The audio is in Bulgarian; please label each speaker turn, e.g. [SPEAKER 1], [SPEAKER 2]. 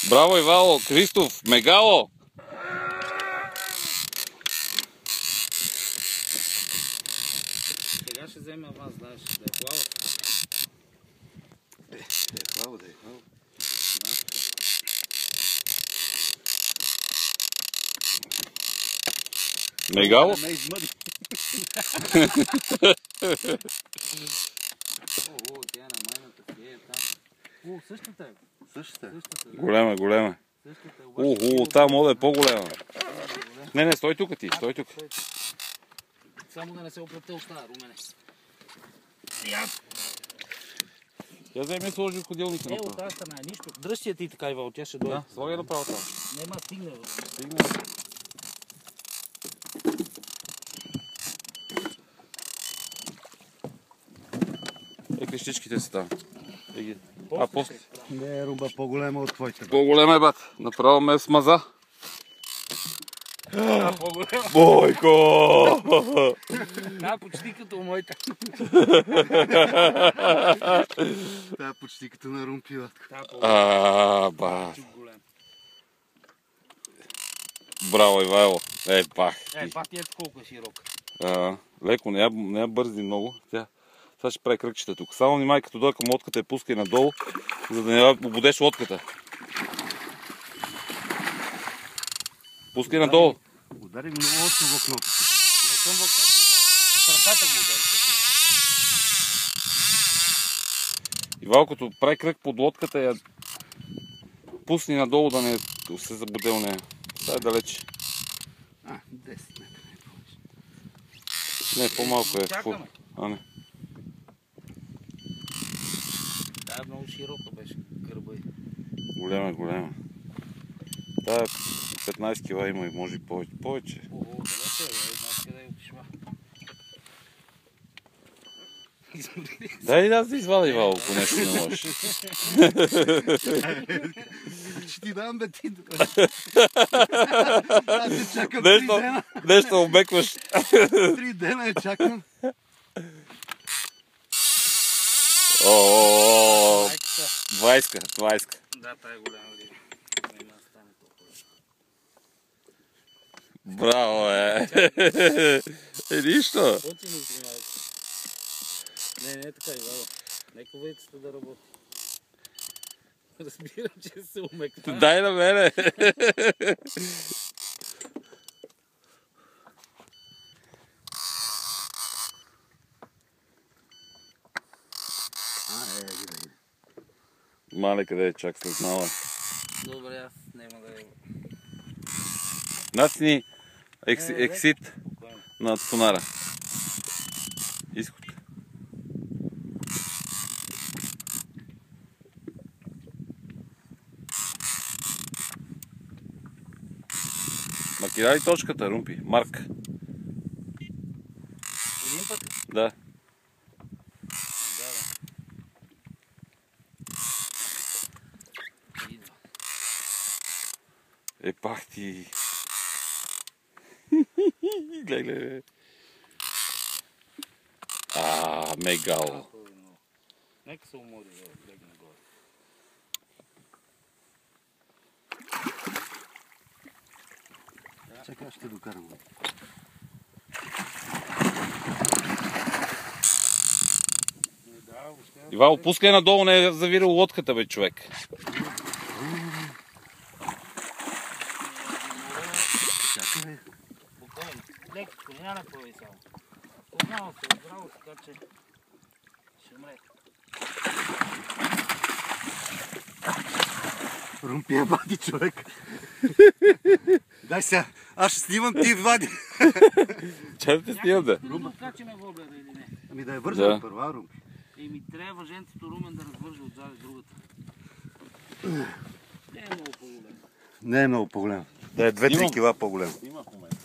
[SPEAKER 1] Браво, Ивало! Кристоф! Мегало!
[SPEAKER 2] Сега ще вземе аванс, знаеш, да е хлава.
[SPEAKER 3] Да е хлава, да е хлава.
[SPEAKER 1] Мегало?
[SPEAKER 2] Не измъди. О, тя на майната си е там. О, същата е.
[SPEAKER 3] Същата.
[SPEAKER 1] Голема, голема.
[SPEAKER 2] Същата е, обаче.
[SPEAKER 1] Тази мода е по-голема. Не, стой тук ти, стой тук.
[SPEAKER 2] Само да не се оплете остава, Румене.
[SPEAKER 1] Я вземи и сложи в ходилника
[SPEAKER 2] От
[SPEAKER 1] направо.
[SPEAKER 2] тази страна е нищо. Дръж я ти така, Ивал, тя ще дойде.
[SPEAKER 1] Да, слагай направо там.
[SPEAKER 2] Нема стигне.
[SPEAKER 1] Стигне. Клещичките са там. А после?
[SPEAKER 3] Не е руба по-голема от твоите.
[SPEAKER 1] По-голема е, бат. Направо ме смаза. Бойко!
[SPEAKER 2] Да, почти като моята.
[SPEAKER 3] Та е почти като на румпила.
[SPEAKER 1] Бат. Браво, Ивайло. Пах.
[SPEAKER 2] Пати ето колко е широка.
[SPEAKER 1] Леко, не я бързи много. Сега ще прави кръгчета тук. Само внимай, като дойде към лодката, я пускай надолу, за да не обудеш лодката. Пускай надолу.
[SPEAKER 3] Удари много още в окното.
[SPEAKER 2] Не съм в окното. С ръката му удари.
[SPEAKER 1] Ивал, като прави кръг под лодката, я пусни надолу, да не се забуде у нея. Сега е далече.
[SPEAKER 3] 10 метра.
[SPEAKER 1] Не, по-малко е.
[SPEAKER 2] Чакаме.
[SPEAKER 1] Не.
[SPEAKER 2] Да, много широка беше гърба й.
[SPEAKER 1] Голема. Тая 15 кила има и може и повече.
[SPEAKER 2] Далече е, знаеш къде е отишла.
[SPEAKER 1] Дай да се извади, Ивало, ако нещо не можеш.
[SPEAKER 3] Ще ти дам бе ти. Аз те чакам 3 дена.
[SPEAKER 1] Нещо обекваш.
[SPEAKER 3] 3 дена я чакам.
[SPEAKER 1] О, 20.
[SPEAKER 2] Да, тая е голяма риба. Няма да стане толкова.
[SPEAKER 1] Браво, нищо.
[SPEAKER 2] Пъти ми снимай. Не е така, Ивало. Нека вейцата да работи. Разбирам, че се умекна.
[SPEAKER 1] Дай на мене. Мале, къде е чак след мала.
[SPEAKER 2] Добре, аз няма да е.
[SPEAKER 1] Натисни ексит на сонара. Изход. Маркирай точката, Румпи. Марк.
[SPEAKER 2] Един път?
[SPEAKER 1] Да.
[SPEAKER 2] Идва.
[SPEAKER 1] Пах ти. Гледай. Мегало.
[SPEAKER 2] Нека се умори, легне горе.
[SPEAKER 3] Чакай, ще докарам.
[SPEAKER 1] Ивало, пускай надолу, не е завирал лодката, бе, човек.
[SPEAKER 3] Чакай, бе.
[SPEAKER 2] Спокойно. Лекичко, няма да плави само. Познава се, здраво, така че ще мре.
[SPEAKER 3] Румпия вади, човек. Дай сега, аз ще снимам, ти вади.
[SPEAKER 1] Чай да те снимам, да.
[SPEAKER 2] Румен, качеме воблера или не?
[SPEAKER 3] Ами да я вържа първа, Румпи.
[SPEAKER 2] Трябва въженцето Румен да развържа отзади другата. Не е много по-голям.
[SPEAKER 3] Не е много по-голям. Да е 2-3 кила по-голям.
[SPEAKER 1] Снима в момента.